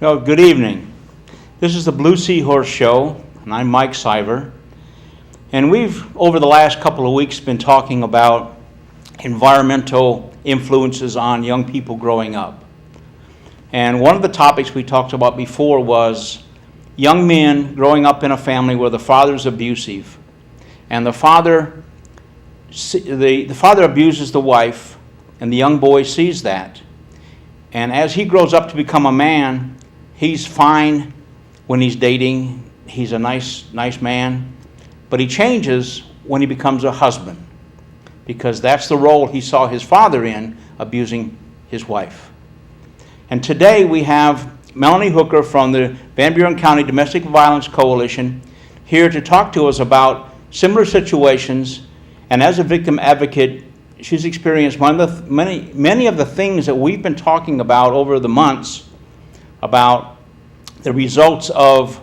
Well, good evening. This is the Blue Seahorse Show, and I'm Mike Siver. And we've, over the last couple of weeks, been talking about environmental influences on young people growing up. And one of the topics we talked about before was young men growing up in a family where the father's abusive. And the father abuses the wife, and the young boy sees that. And as he grows up to become a man, he's fine when he's dating. He's a nice man. But he changes when he becomes a husband, because that's the role he saw his father in, abusing his wife. And today we have Melanie Hooker from the Van Buren County Domestic Violence Coalition here to talk to us about similar situations. And as a victim advocate, she's experienced many of the things that we've been talking about over the months about the results of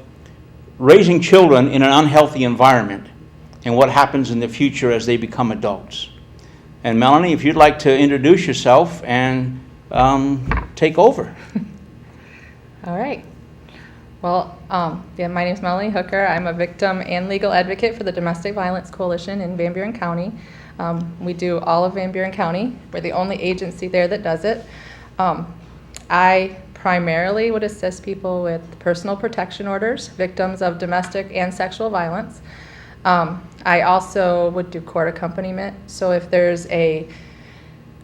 raising children in an unhealthy environment and what happens in the future as they become adults. And Melanie, if you'd like to introduce yourself and take over. All right. Well, my name is Melanie Hooker. I'm a victim and legal advocate for the Domestic Violence Coalition in Van Buren County. We do all of Van Buren County. We're the only agency there that does it. I primarily would assist people with personal protection orders, victims of domestic and sexual violence. I also would do court accompaniment. So if there's a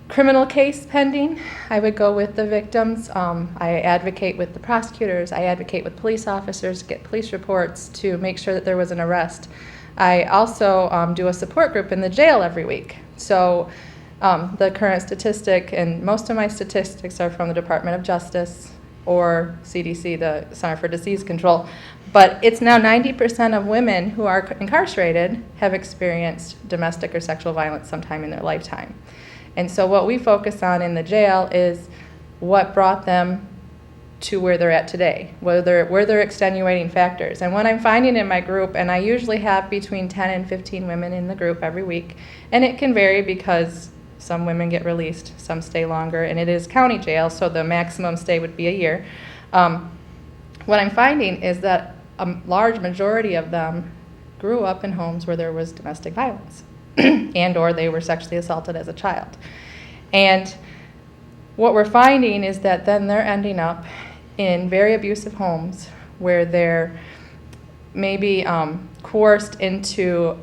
criminal case pending, I would go with the victims. I advocate with the prosecutors. I advocate with police officers, get police reports to make sure that there was an arrest. I also do a support group in the jail every week. So the current statistic, and most of my statistics are from the Department of Justice or CDC, the Center for Disease Control, but it's now 90% of women who are incarcerated have experienced domestic or sexual violence sometime in their lifetime. And so what we focus on in the jail is what brought them to where they're at today, were there extenuating factors. And what I'm finding in my group, and I usually have between 10 and 15 women in the group every week, and it can vary because some women get released, some stay longer, and it is county jail, so the maximum stay would be a year. What I'm finding is that a large majority of them grew up in homes where there was domestic violence and or they were sexually assaulted as a child. And what we're finding is that then they're ending up in very abusive homes where they're maybe coerced into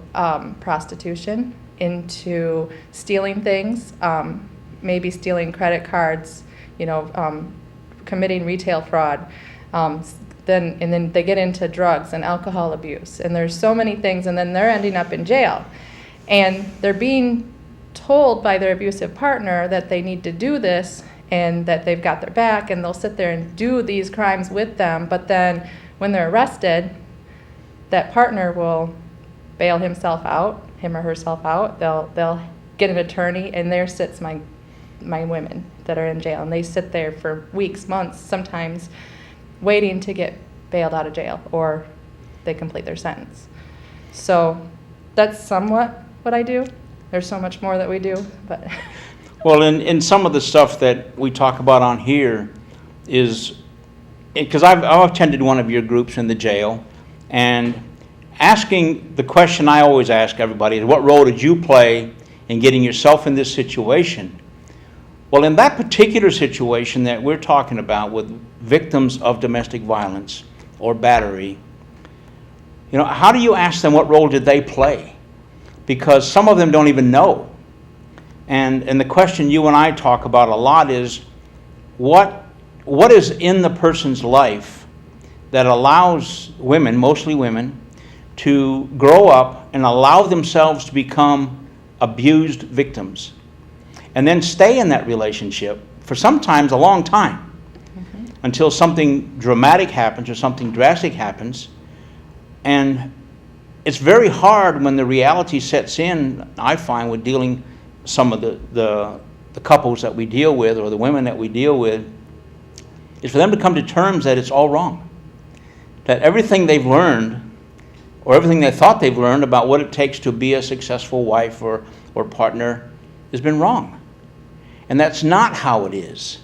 prostitution, into stealing things, maybe stealing credit cards, committing retail fraud. Then they get into drugs and alcohol abuse, and there's so many things, and then they're ending up in jail. And they're being told by their abusive partner that they need to do this and that they've got their back, and they'll sit there and do these crimes with them. But then when they're arrested, that partner will bail him or herself out. They'll get an attorney, and there sits my women that are in jail, and they sit there for weeks, months, sometimes waiting to get bailed out of jail, or they complete their sentence. So that's somewhat what I do. There's so much more that we do, but Well, in some of the stuff that we talk about on here is, because I've attended one of your groups in the jail, and asking the question I always ask everybody is, what role did you play in getting yourself in this situation? Well, in that particular situation that we're talking about with victims of domestic violence or battery, how do you ask them what role did they play? Because some of them don't even know. And the question you and I talk about a lot is, what is in the person's life that allows women, mostly women, to grow up and allow themselves to become abused victims and then stay in that relationship for sometimes a long time, until something dramatic happens or something drastic happens. And it's very hard when the reality sets in, I find, with dealing some of the couples that we deal with or the women that we deal with, is for them to come to terms that it's all wrong. That everything they've learned or everything they thought they've learned about what it takes to be a successful wife or partner has been wrong. And that's not how it is.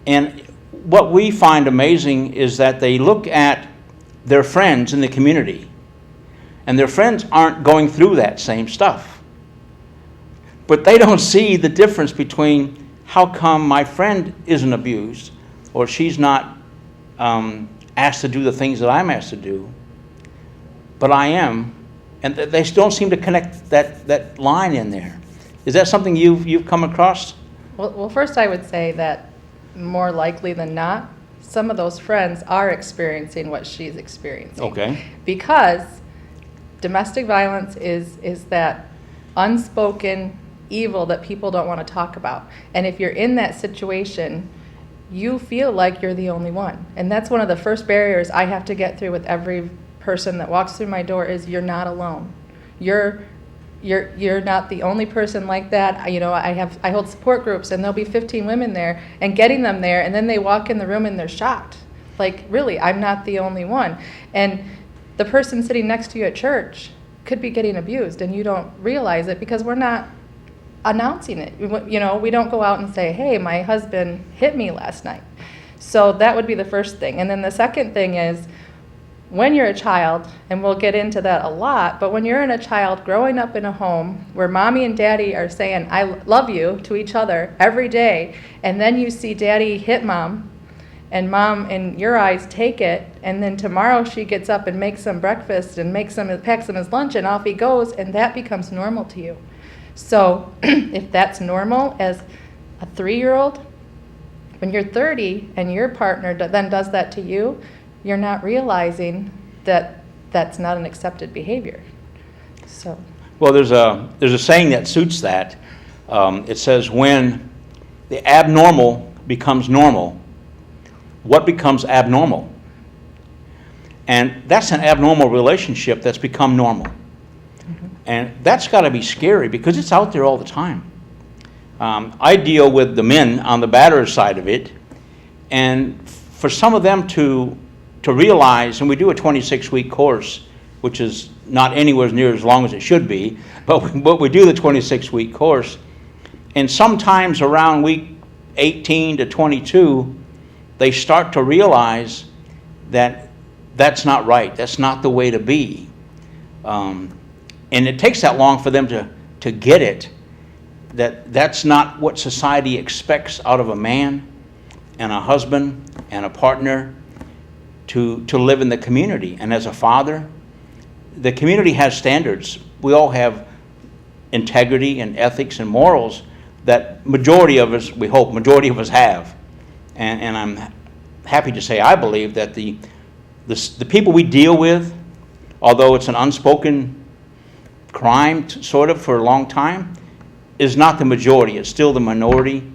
And what we find amazing is that they look at their friends in the community, and their friends aren't going through that same stuff. But they don't see the difference between how come my friend isn't abused, or she's not asked to do the things that I'm asked to do, but I am, and they don't seem to connect that line in there. Is that something you've come across? Well, first I would say that more likely than not, some of those friends are experiencing what she's experiencing. Okay. Because domestic violence is that unspoken evil that people don't want to talk about. And if you're in that situation, you feel like you're the only one. And that's one of the first barriers I have to get through with every person that walks through my door is you're not alone. You're not the only person like that. You know, I hold support groups, and there'll be 15 women there, and getting them there, and then they walk in the room and they're shocked. Like, really, I'm not the only one. And the person sitting next to you at church could be getting abused, and you don't realize it because we're not announcing it. You know, we don't go out and say, hey, my husband hit me last night. So that would be the first thing. And then the second thing is, when you're a child, and we'll get into that a lot, but when you're a child growing up in a home where mommy and daddy are saying, I love you to each other every day, and then you see daddy hit mom, and mom, in your eyes, take it, and then tomorrow she gets up and makes some breakfast and packs him his lunch, and off he goes, and that becomes normal to you. So if that's normal as a 3-year-old, when you're 30 and your partner then does that to you, you're not realizing that that's not an accepted behavior. So. Well, there's a saying that suits that. It says, when the abnormal becomes normal, what becomes abnormal? And that's an abnormal relationship that's become normal. And that's got to be scary because it's out there all the time. I deal with the men on the batterer's side of it, and for some of them to realize, and we do a 26-week course, which is not anywhere near as long as it should be, but we do the 26-week course, and sometimes around week 18 to 22, they start to realize that that's not right, that's not the way to be. And it takes that long for them to get it, that's not what society expects out of a man and a husband and a partner to live in the community. And as a father, the community has standards. We all have integrity and ethics and morals that majority of us, we hope, majority of us have. And I'm happy to say I believe that the people we deal with, although it's an unspoken crime sort of for a long time, is not the majority. It's still the minority.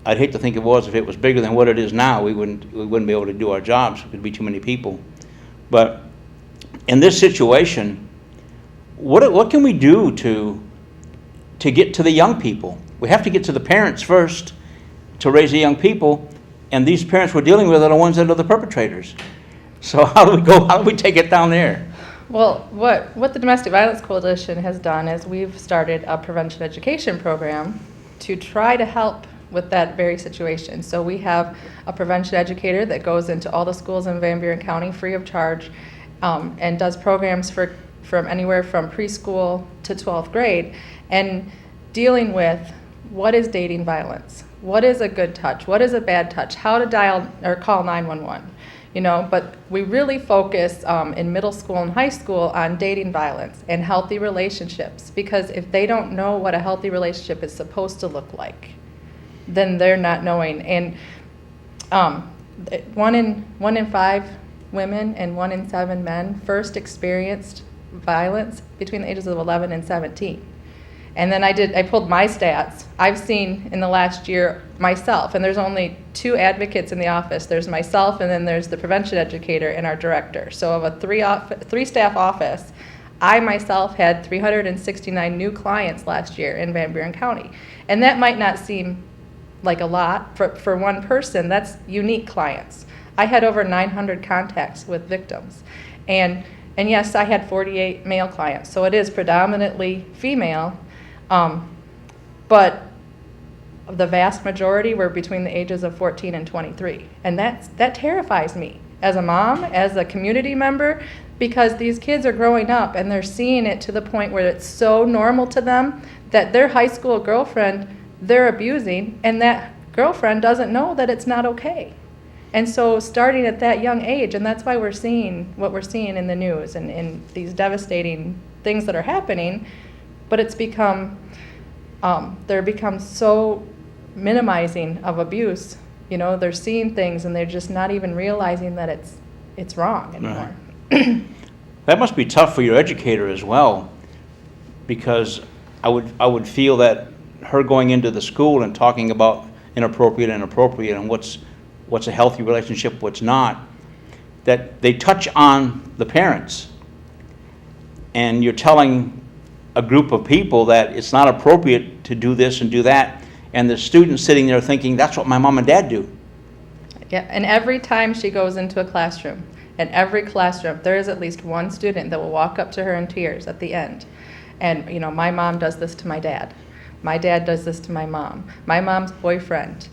I'd hate to think it was if it was bigger than what it is now. We wouldn't be able to do our jobs. There'd be too many people. But in this situation, what can we do to get to the young people? We have to get to the parents first to raise the young people, and these parents we're dealing with are the ones that are the perpetrators. So how do we take it down there? Well, what the Domestic Violence Coalition has done is we've started a prevention education program to try to help with that very situation. So we have a prevention educator that goes into all the schools in Van Buren County free of charge, and does programs from anywhere from preschool to 12th grade, and dealing with what is dating violence, what is a good touch, what is a bad touch, how to dial or call 911. But we really focus in middle school and high school on dating violence and healthy relationships, because if they don't know what a healthy relationship is supposed to look like, then they're not knowing. And 1 in 5 women and 1 in 7 men first experienced violence between the ages of 11 and 17. And then I pulled my stats. I've seen in the last year myself, and there's only 2 advocates in the office. There's myself, and then there's the prevention educator and our director. So of a 3-staff office, I myself had 369 new clients last year in Van Buren County. And that might not seem like a lot for one person. That's unique clients. I had over 900 contacts with victims. And yes, I had 48 male clients, so it is predominantly female. But the vast majority were between the ages of 14 and 23. And that terrifies me as a mom, as a community member, because these kids are growing up and they're seeing it to the point where it's so normal to them that their high school girlfriend they're abusing, and that girlfriend doesn't know that it's not okay. And so starting at that young age, and that's why we're seeing what we're seeing in the news and these devastating things that are happening, but it's become, they're become so minimizing of abuse. You know, they're seeing things and they're just not even realizing that it's wrong anymore. Right. That must be tough for your educator as well, because I would feel that her going into the school and talking about inappropriate and what's a healthy relationship, what's not, that they touch on the parents. And you're telling a group of people that it's not appropriate to do this and do that, and the student's sitting there thinking, that's what my mom and dad do. Yeah, and every time she goes into a classroom, in every classroom, there is at least one student that will walk up to her in tears at the end. And, you know, my mom does this to my dad. My dad does this to my mom. My mom's boyfriend.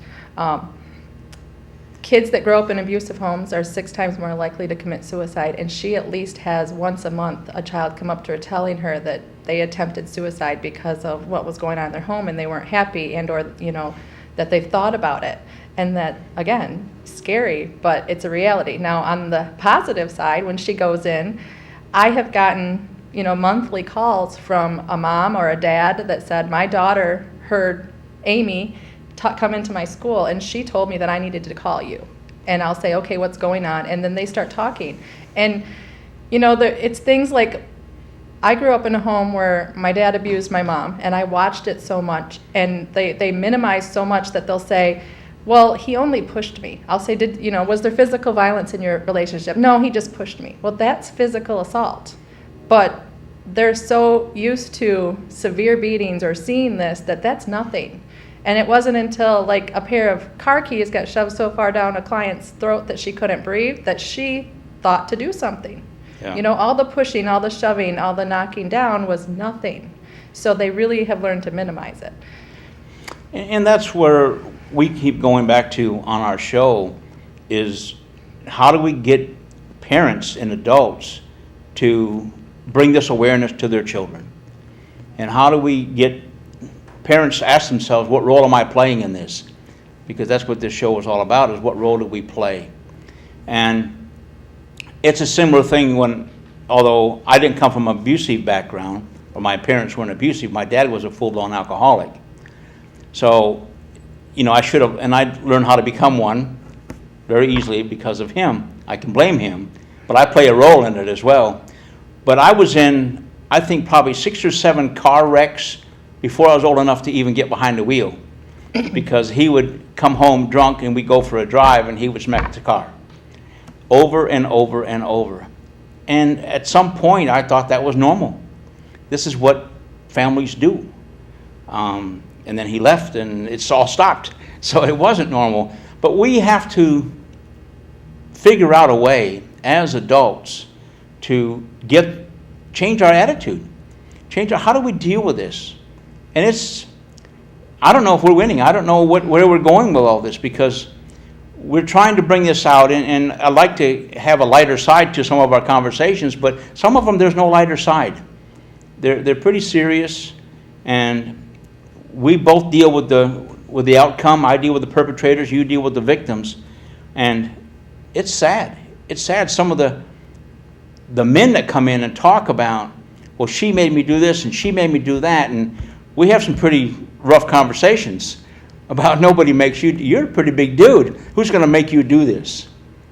Kids that grow up in abusive homes are 6 times more likely to commit suicide, and she at least has once a month a child come up to her telling her that they attempted suicide because of what was going on in their home and they weren't happy, and or, you know, that they've thought about it. And that, again, scary, but it's a reality. Now, on the positive side, when she goes in, I have gotten, you know, monthly calls from a mom or a dad that said, my daughter heard Amy come into my school and she told me that I needed to call you. And I'll say, okay, what's going on? And then they start talking. And, you know, it's things like, I grew up in a home where my dad abused my mom, and I watched it so much, and they minimize so much that they'll say, well, he only pushed me. I'll say, was there physical violence in your relationship? No, he just pushed me. Well, that's physical assault. But they're so used to severe beatings or seeing this that that's nothing. And it wasn't until like a pair of car keys got shoved so far down a client's throat that she couldn't breathe that she thought to do something. Yeah. You know, all the pushing, all the shoving, all the knocking down was nothing. So they really have learned to minimize it. And that's where we keep going back to on our show, is how do we get parents and adults to bring this awareness to their children? And how do we get parents to ask themselves, what role am I playing in this? Because that's what this show is all about, is what role do we play? And it's a similar thing although I didn't come from an abusive background, or my parents weren't abusive, my dad was a full-blown alcoholic. So, you know, I should have, and I learned how to become one very easily because of him. I can blame him, but I play a role in it as well. But I was in, I think, probably 6 or 7 car wrecks before I was old enough to even get behind the wheel, because he would come home drunk and we'd go for a drive and he would smack the car over and over and over. And at some point I thought that was normal. This is what families do. And then he left and it's all stopped. So it wasn't normal. But we have to figure out a way as adults to change our attitude. How do we deal with this? And I don't know if we're winning. I don't know where we're going with all this, because we're trying to bring this out, and I like to have a lighter side to some of our conversations, but some of them there's no lighter side. They're pretty serious, and we both deal with the outcome. I deal with the perpetrators, you deal with the victims, and it's sad. It's sad. Some of the men that come in and talk about, well, she made me do this and she made me do that, and we have some pretty rough conversations about nobody makes you. You're a pretty big dude. Who's going to make you do this?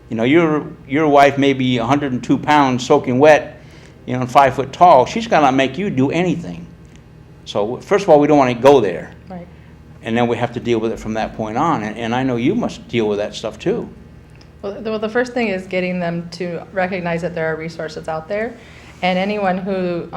You know, your wife may be 102 pounds, soaking wet, you know, and 5 foot tall. She's going to make you do anything. So first of all, we don't want to go there. Right. And then we have to deal with it from that point on. And I know you must deal with that stuff too. Well, the first thing is getting them to recognize that there are resources out there. And anyone who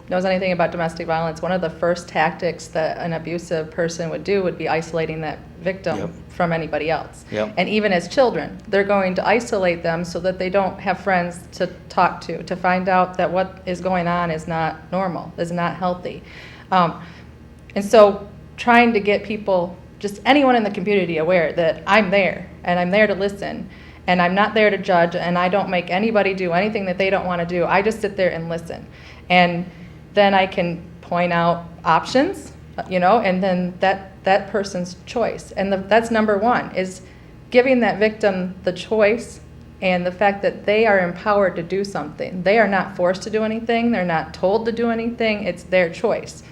knows anything about domestic violence, one of the first tactics that an abusive person would do would be isolating that victim from anybody else. Yep. And even as children, they're going to isolate them so that they don't have friends to talk to find out that what is going on is not normal, is not healthy. And so trying to get people just anyone in the community aware that I'm there, and I'm there to listen, and I'm not there to judge, and I don't make anybody do anything that they don't want to do. I just sit there and listen. And then I can point out options, and then that person's choice. And that's number one, is giving that victim the choice and the fact that they are empowered to do something. They are not forced to do anything. They're not told to do anything. It's their choice.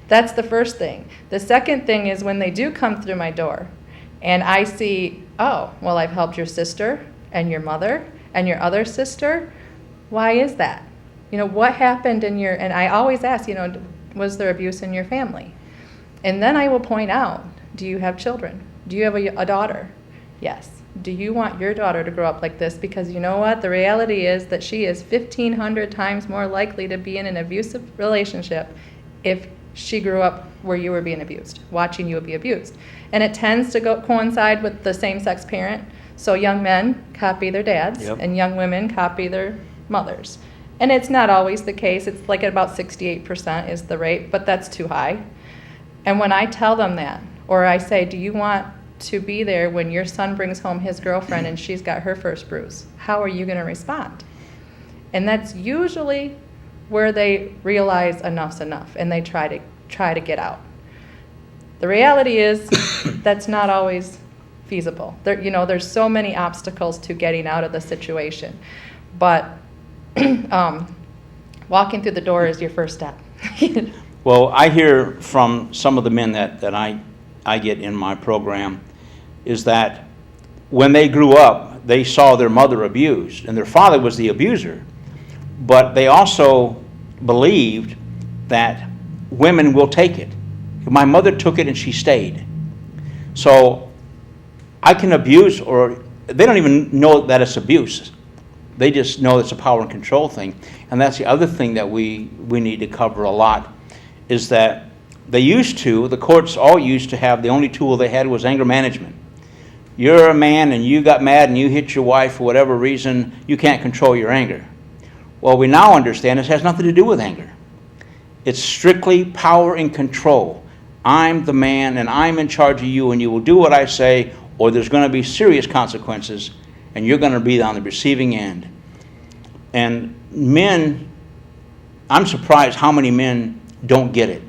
That's the first thing. The second thing is when they do come through my door and I see, oh, well, I've helped your sister and your mother and your other sister. Why is that? What happened and I always ask, was there abuse in your family? And then I will point out, do you have children? Do you have a daughter? Yes. Do you want your daughter to grow up like this? Because you know what? The reality is that she is 1,500 times more likely to be in an abusive relationship if she grew up where you were being abused, watching you be abused. And it tends to coincide with the same-sex parent. So young men copy their dads, Yep. and young women copy their mothers. And it's not always the case. It's like at about 68% is the rate, but that's too high. And when I tell them that, or I say, do you want to be there when your son brings home his girlfriend and she's got her first bruise? How are you going to respond? And that's usually where they realize enough's enough and they try to get out. The reality is that's not always feasible. There's so many obstacles to getting out of the situation. But walking through the door is your first step. Well, I hear from some of the men that I get in my program is that when they grew up, they saw their mother abused, and their father was the abuser. But they also believed that women will take it. My mother took it and she stayed. So I can abuse, or they don't even know that it's abuse. They just know it's a power and control thing. And that's the other thing that we need to cover a lot, is that the courts all used to have, the only tool they had was anger management. You're a man and you got mad and you hit your wife for whatever reason, you can't control your anger. Well, we now understand this has nothing to do with anger. It's strictly power and control. I'm the man and I'm in charge of you, and you will do what I say, or there's going to be serious consequences and you're going to be on the receiving end. And men, I'm surprised how many men don't get it.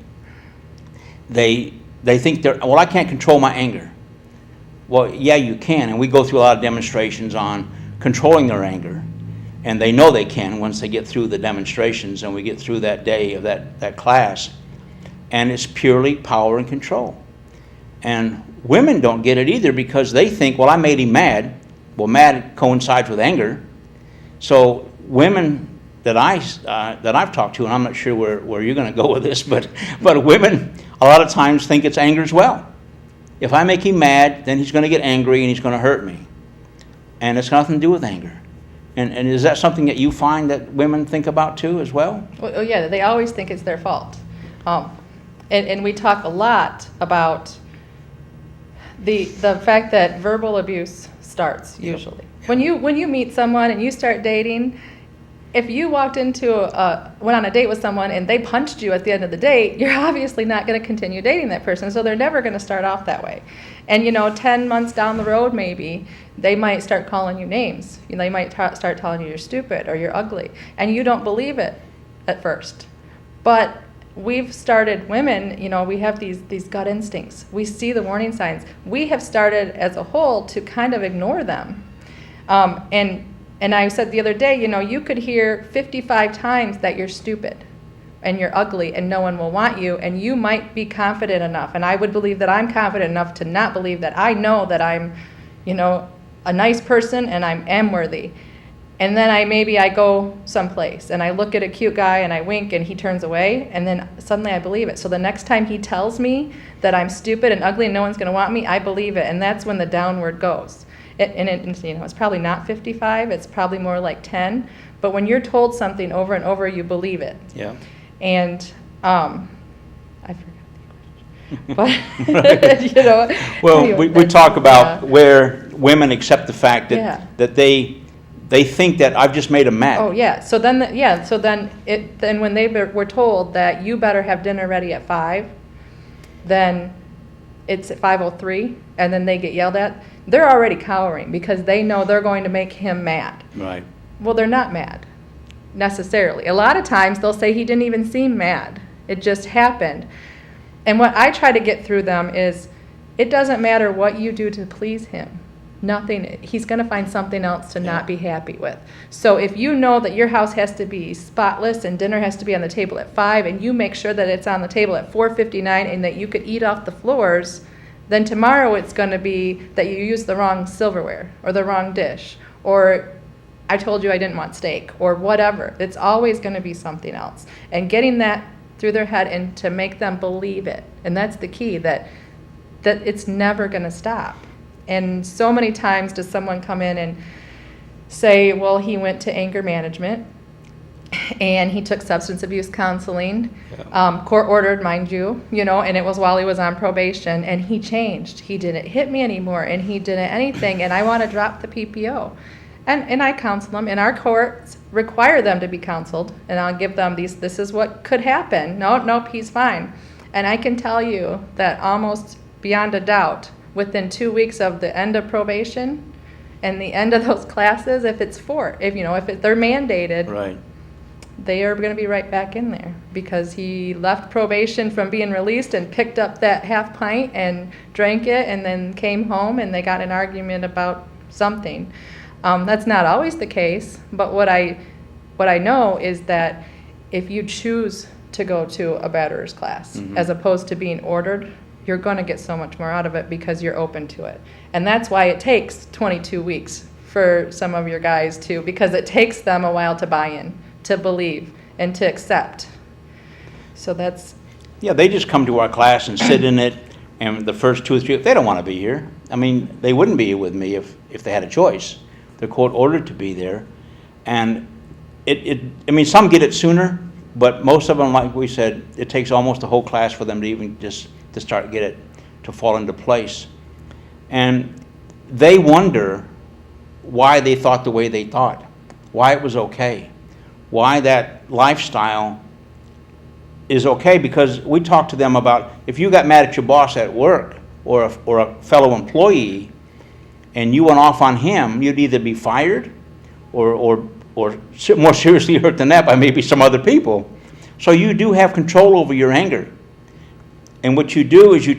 They think I can't control my anger. Well, yeah, you can, and we go through a lot of demonstrations on controlling their anger, and they know they can once they get through the demonstrations and we get through that day of that class, and it's purely power and control. And women don't get it either because they think, well, I made him mad. Well, mad coincides with anger. So women that I've talked to, and I'm not sure where you're going to go with this, but women a lot of times think it's anger as well. If I make him mad, then he's going to get angry and he's going to hurt me. And it's nothing to do with anger. And is that something that you find that women think about too as well? Well, yeah, they always think it's their fault. And we talk a lot about the fact that verbal abuse starts usually. Yep. When you meet someone and you start dating, if you went on a date with someone and they punched you at the end of the date, you're obviously not going to continue dating that person. So they're never going to start off that way. And 10 months down the road, maybe they might start calling you names. They might start telling you you're stupid or you're ugly, and you don't believe it at first. But we've started, women, we have these gut instincts. We see the warning signs. We have started as a whole to kind of ignore them. And I said the other day, you could hear 55 times that you're stupid and you're ugly and no one will want you, and you might be confident enough, and I would believe that I'm confident enough to not believe that I know that I'm, a nice person and I am worthy. And then I go someplace and I look at a cute guy and I wink and he turns away, and then suddenly I believe it. So the next time he tells me that I'm stupid and ugly and no one's going to want me, I believe it, and that's when the downward goes. It's probably not 55, it's probably more like 10, but when you're told something over and over, you believe it. Yeah. And I forgot the question. Well, anyway, we talk about where women accept the fact that they think that I've just made them mad. Oh yeah. So then when they were told that you better have dinner ready at 5, then it's at 5:03 and then they get yelled at, they're already cowering because they know they're going to make him mad. Right. Well, they're not mad necessarily. A lot of times they'll say he didn't even seem mad. It just happened. And what I try to get through them is it doesn't matter what you do to please him. Nothing. He's going to find something else to not be happy with. So if you know that your house has to be spotless and dinner has to be on the table at 5 and you make sure that it's on the table at 4:59 and that you could eat off the floors, then tomorrow it's going to be that you used the wrong silverware or the wrong dish or I told you I didn't want steak or whatever. It's always going to be something else. And getting that through their head and to make them believe it. And that's the key, that it's never going to stop. And so many times does someone come in and say, well, he went to anger management and he took substance abuse counseling, court ordered, mind you, and it was while he was on probation, and he changed. He didn't hit me anymore, and he didn't anything, and I want to drop the PPO. And I counsel them, and our courts require them to be counseled, and I'll give them this is what could happen. Nope, he's fine. And I can tell you that almost beyond a doubt, within 2 weeks of the end of probation and the end of those classes, if they're mandated, Right. they are going to be right back in there because he left probation from being released and picked up that half pint and drank it and then came home and they got in an argument about something. That's not always the case, but what I know is that if you choose to go to a batterer's class as opposed to being ordered, you're going to get so much more out of it because you're open to it. And that's why it takes 22 weeks for some of your guys too, because it takes them a while to buy in, to believe, and to accept. So that's... Yeah, they just come to our class and sit in it, and the first 2 or 3, they don't want to be here. I mean, they wouldn't be here with me if they had a choice. They're court ordered to be there. And some get it sooner, but most of them, like we said, it takes almost a whole class for them to even just to start get it to fall into place. And they wonder why they thought the way they thought, why it was okay, why that lifestyle is okay, because we talk to them about if you got mad at your boss at work or a fellow employee and you went off on him, you'd either be fired or more seriously hurt than that by maybe some other people. So you do have control over your anger. And what you do is you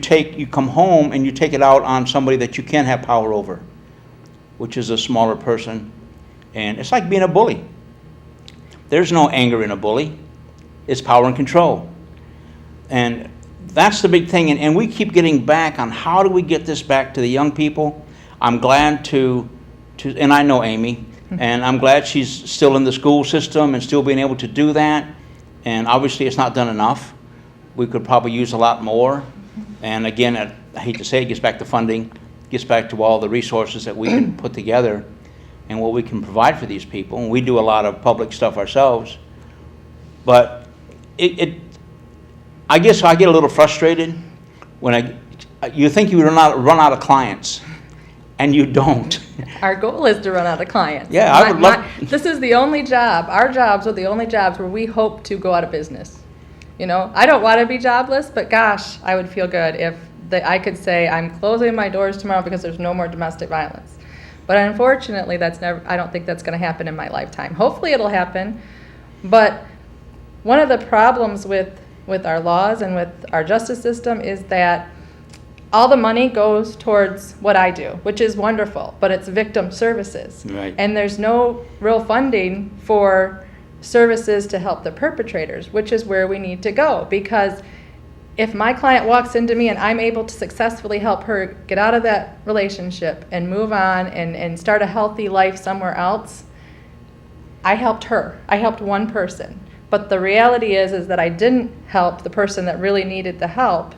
come home and you take it out on somebody that you can have power over, which is a smaller person. And it's like being a bully. There's no anger in a bully. It's power and control. And that's the big thing. And we keep getting back on how do we get this back to the young people. I'm glad to and I know Amy, and I'm glad she's still in the school system and still being able to do that. And obviously it's not done enough. We could probably use a lot more. And again, I hate to say it, gets back to funding, gets back to all the resources that we can put together and what we can provide for these people. And we do a lot of public stuff ourselves. But I guess I get a little frustrated when you think you run out of clients, and you don't. Our goal is to run out of clients. Yeah, I would love... This is the only job, our jobs are the only jobs where we hope to go out of business. I don't want to be jobless, but gosh, I would feel good if I could say I'm closing my doors tomorrow because there's no more domestic violence. But unfortunately, I don't think that's going to happen in my lifetime. Hopefully it'll happen, but one of the problems with our laws and with our justice system is that all the money goes towards what I do, which is wonderful, but it's victim services. Right. And there's no real funding for services to help the perpetrators, which is where we need to go. Because if my client walks into me and I'm able to successfully help her get out of that relationship and move on and start a healthy life somewhere else, I helped her. I helped one person. But the reality is that I didn't help the person that really needed the help,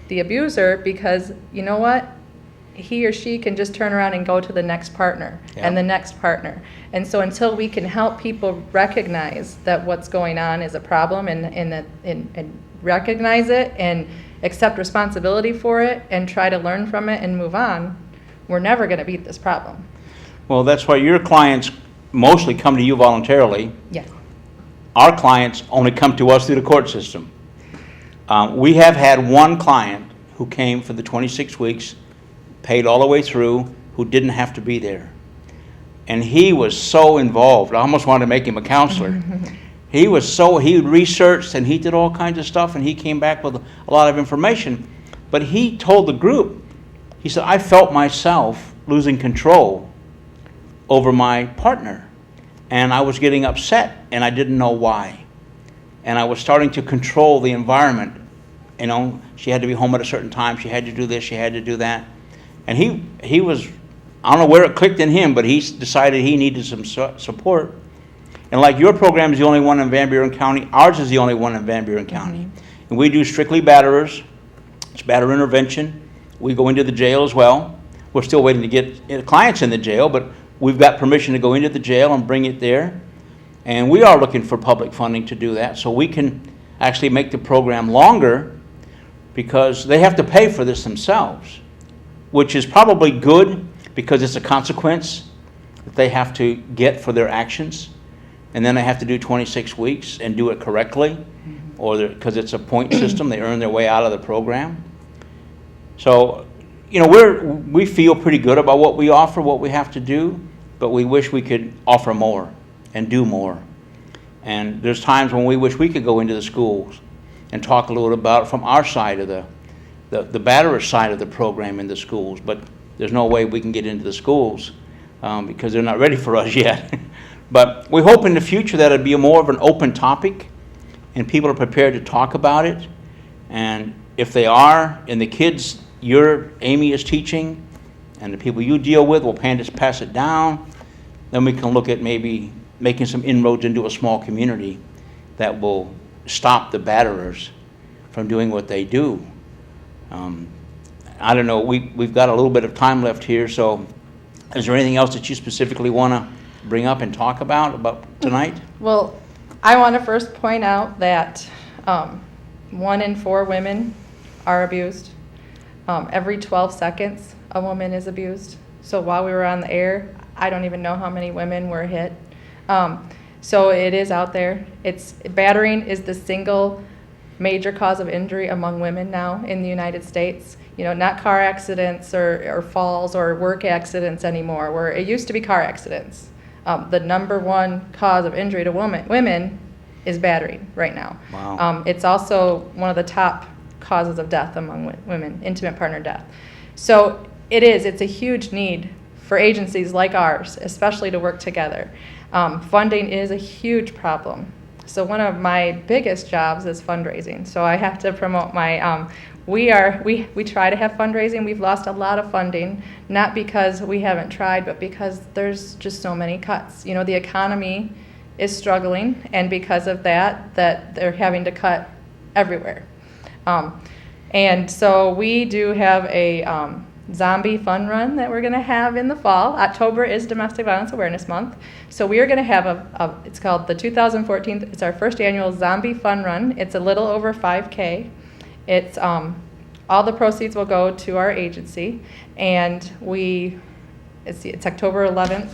the abuser, because you know what? He or she can just turn around and go to the next partner and the next partner. And so until we can help people recognize that what's going on is a problem and recognize it and accept responsibility for it and try to learn from it and move on, we're never going to beat this problem. Well, that's why your clients mostly come to you voluntarily. Yes. Our clients only come to us through the court system. We have had one client who came for the 26 weeks, paid all the way through, who didn't have to be there. And he was so involved. I almost wanted to make him a counselor. He researched and he did all kinds of stuff, and he came back with a lot of information. But he told the group, he said, I felt myself losing control over my partner. And I was getting upset, and I didn't know why. And I was starting to control the environment. You know, she had to be home at a certain time. She had to do this. She had to do that. And he was, I don't know where it clicked in him, but he decided he needed some support. And like your program is the only one in Van Buren County, ours is the only one in Van Buren County. And we do strictly batterers. It's batter intervention. We go into the jail as well. We're still waiting to get clients in the jail, but we've got permission to go into the jail and bring it there. And we are looking for public funding to do that, so we can actually make the program longer, because they have to pay for this themselves, which is probably good because it's a consequence that they have to get for their actions. And then they have to do 26 weeks and do it correctly, or because it's a point system, they earn their way out of the program. So, you know, we feel pretty good about what we offer, what we have to do, but we wish we could offer more and do more. And there's times when we wish we could go into the schools and talk a little about it from our side of the batterer side of the program in the schools, but there's no way we can get into the schools because they're not ready for us yet. But we hope in the future that it'd be more of an open topic and people are prepared to talk about it. And if they are, and the kids Amy is teaching and the people you deal with will pass it down, then we can look at maybe making some inroads into a small community that will stop the batterers from doing what they do. I don't know, we've got a little bit of time left here, so is there anything else that you specifically want to bring up and talk about tonight? Well, I want to first point out that 1 in 4 women are abused. Every 12 seconds, a woman is abused. So while we were on the air, I don't even know how many women were hit. So it is out there. Battering is the single major cause of injury among women now in the United States. You know, not car accidents or falls or work accidents anymore, where it used to be car accidents. The number 1 cause of injury to women is battering right now. Wow. It's also one of the top causes of death among women, intimate partner death. So it's a huge need for agencies like ours, especially to work together. Funding is a huge problem. So one of my biggest jobs is fundraising. So I have to promote my, we try to have fundraising. We've lost a lot of funding, not because we haven't tried, but because there's just so many cuts. You know, the economy is struggling, and because of that they're having to cut everywhere. And so we do have a zombie fun run that we're going to have in the fall. October is Domestic Violence Awareness Month. So we are going to have it's called the 2014, it's our first annual zombie fun run. It's a little over 5K. It's all the proceeds will go to our agency, and it's October 11th.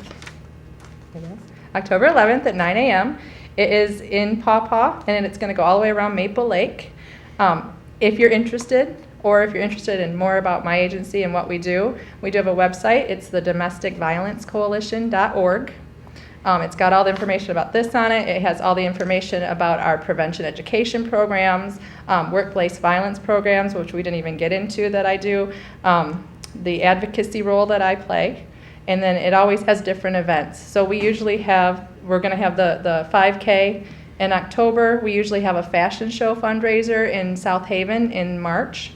October 11th at 9 a.m. It is in Paw Paw, and it's going to go all the way around Maple Lake. If you're interested, or if you're interested in more about my agency and what we do have a website. It's the domesticviolencecoalition.org. It's got all the information about this on it. It has all the information about our prevention education programs, workplace violence programs, which we didn't even get into that I do, the advocacy role that I play, and then it always has different events. So we're going to have the 5K in October. We usually have a fashion show fundraiser in South Haven in March.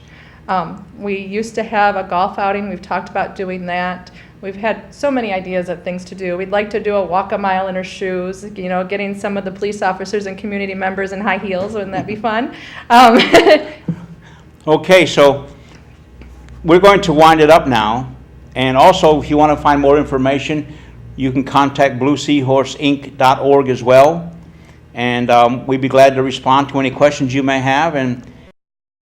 We used to have a golf outing. We've talked about doing that. We've had so many ideas of things to do. We'd like to do a walk a mile in her shoes, you know, getting some of the police officers and community members in high heels. Wouldn't that be fun? Okay, so we're going to wind it up now. And also, if you want to find more information, you can contact blueseahorseinc.org as well. And we'd be glad to respond to any questions you may have. And